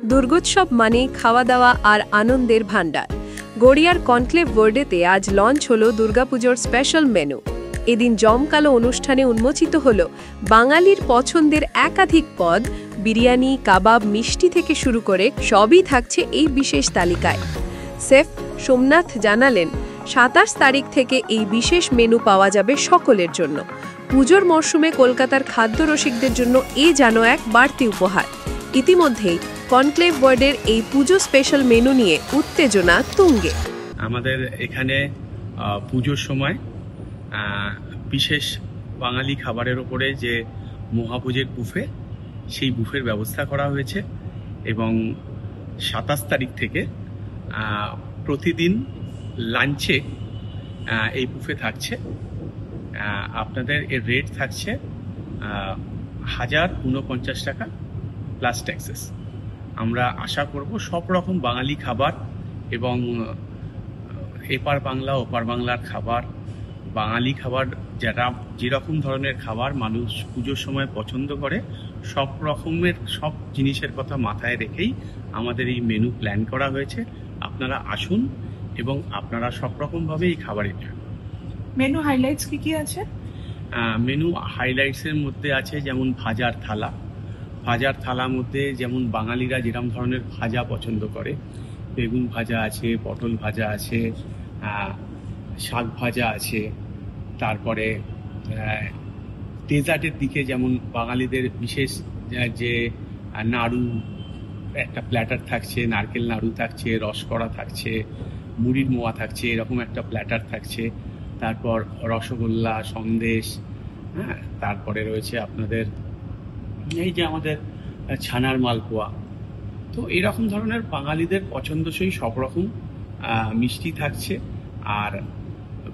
দুর্গোৎসব মানেই খাওয়া দাওয়া আর আনন্দের ভাণ্ডার। গড়িয়ার কনক্লেভ ওয়ার্ডেতে আজ লঞ্চ হলো দুর্গাপুজোর স্পেশাল মেনু। এদিন জমকালো অনুষ্ঠানে উন্মোচিত হল বাঙালির পছন্দের একাধিক পদ, বিরিয়ানি, কাবাব, মিষ্টি থেকে শুরু করে সবই থাকছে এই বিশেষ তালিকায়। শেফ সোমনাথ জানালেন, 27 তারিখ থেকে এই বিশেষ মেনু পাওয়া যাবে সকলের জন্য। পুজোর মরশুমে কলকাতার খাদ্য রসিকদের জন্য যেন এক বাড়তি উপহার। ইতিমধ্যেই কনক্লেভ ওয়ার্ডের এই পুজো স্পেশাল মেনু নিয়ে উত্তেজনা তুঙ্গে। আমাদের এখানে পুজোর সময় বিশেষ বাঙালি খাবারের ওপরে যে মহাপুজোর বুফে, সেই বুফের ব্যবস্থা করা হয়েছে এবং 27 তারিখ থেকে প্রতিদিন লাঞ্চে এই বুফে থাকছে। আপনাদের এর রেট থাকছে 1049 টাকা প্লাস ট্যাক্সেস। আমরা আশা করব সব রকম বাঙালি খাবার এবং এপার বাংলা ওপার বাংলার খাবার, বাঙালি খাবার যারা যেরকম ধরনের খাবার মানুষ পুজোর সময় পছন্দ করে, সব রকমের সব জিনিসের কথা মাথায় রেখেই আমাদের এই মেনু প্ল্যান করা হয়েছে। আপনারা আসুন এবং আপনারা সব রকমভাবে এই খাবারের মেনু হাইলাইটস কি আছে? মেনু হাইলাইটসের মধ্যে আছে যেমন ভাজার থালা। ভাজার থালার মধ্যে যেমন বাঙালিরা যেরকম ধরনের ভাজা পছন্দ করে, বেগুন ভাজা আছে, পটল ভাজা আছে, শাক ভাজা আছে। তারপরে ডেজার্টের দিকে যেমন বাঙালিদের বিশেষ যে নাড়ু একটা প্ল্যাটার থাকছে, নারকেল নাড়ু থাকছে, রসকড়া থাকছে, মুড়ির মোয়া থাকছে, এরকম একটা প্ল্যাটার থাকছে। তারপর রসগোল্লা, সন্দেশ, তারপরে রয়েছে আপনাদের এই যে আমাদের ছানার মালপোয়া। তো এরকম ধরনের বাঙালিদের পছন্দসই সব রকম মিষ্টি থাকছে। আর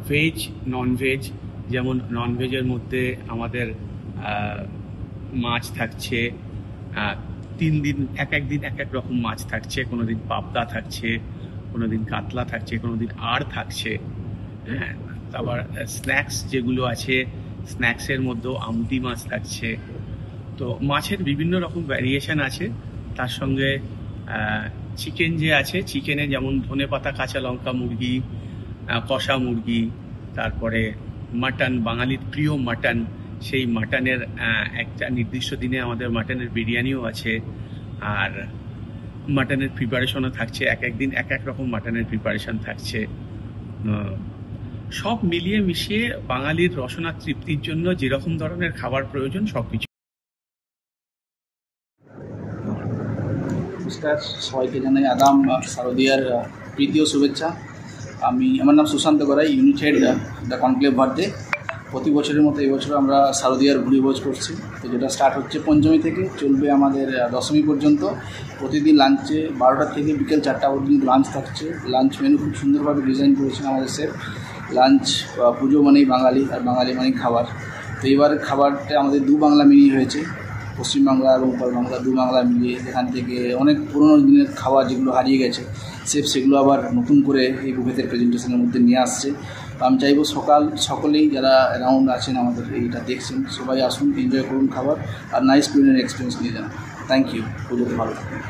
ভেজ, নন ভেজ, যেমন নন ভেজের মধ্যে আমাদের মাছ থাকছে, 3 দিন এক দিন এক এক রকম মাছ থাকছে। কোনো দিন পাবদা থাকছে, কোনো দিন কাতলা থাকছে, কোনো দিন আর থাকছে। তারপর স্ন্যাক্স যেগুলো আছে, স্ন্যাক্সের মধ্যেও আমটি মাছ থাকছে। তো মাছের বিভিন্ন রকম ভ্যারিয়েশন আছে। তার সঙ্গে চিকেন যে আছে, চিকেনে যেমন ধনেপাতা, কাঁচা লঙ্কা মুরগি, কষা মুরগি, তারপরে মাটন, বাঙালির প্রিয় মাটন, সেই মাটনের একটা নির্দিষ্ট দিনে আমাদের মাটনের বিরিয়ানিও আছে। আর মাটনের প্রিপারেশনও থাকছে, এক দিন এক এক রকম মাটনের প্রিপারেশন থাকছে। সব মিলিয়ে মিশিয়ে বাঙালির রসনা তৃপ্তির জন্য যেরকম ধরনের খাবার প্রয়োজন সবকিছু। নমস্কার, সবাইকে জানাই আগাম শারদীয়ার প্রীতি ও শুভেচ্ছা। আমার নাম Sushanta Garai, unit head the conclave ওয়ার্ডে। প্রতি বছরের মতো এবছর আমরা শারদীয়ার ভুরিভোজ করছি। তো যেটা স্টার্ট হচ্ছে পঞ্চমী থেকে, চলবে আমাদের দশমী পর্যন্ত। প্রতিদিন লাঞ্চে 12টা থেকে বিকেল 4টা পর্যন্ত লাঞ্চ থাকছে। লাঞ্চ মেনু খুব সুন্দরভাবে ডিজাইন করেছেন আমাদের শেফ। লাঞ্চ, পুজো মানেই বাঙালি, আর বাঙালি মানেই খাবার। তো এইবার খাবারটা আমাদের 2 বাংলা মিলিয়ে হয়েছে, পশ্চিমবাংলা এবং উত্তর বাংলা 2 বাংলা মিলিয়ে। এখান থেকে অনেক পুরোনো দিনের খাবার যেগুলো হারিয়ে গেছে, সেগুলো আবার নতুন করে এই বুফেতের প্রেজেন্টেশনের মধ্যে নিয়ে আসছে। তো আমি চাইবো সকলেই যারা অ্যারাউন্ড আছেন, আমাদের এইটা দেখছেন, সবাই আসুন, এনজয় করুন খাবার, আর নাইস কুলিনারি এক্সপিরিয়েন্স নিয়ে যান। Thank you. পুজোতে ভালো থাকুন।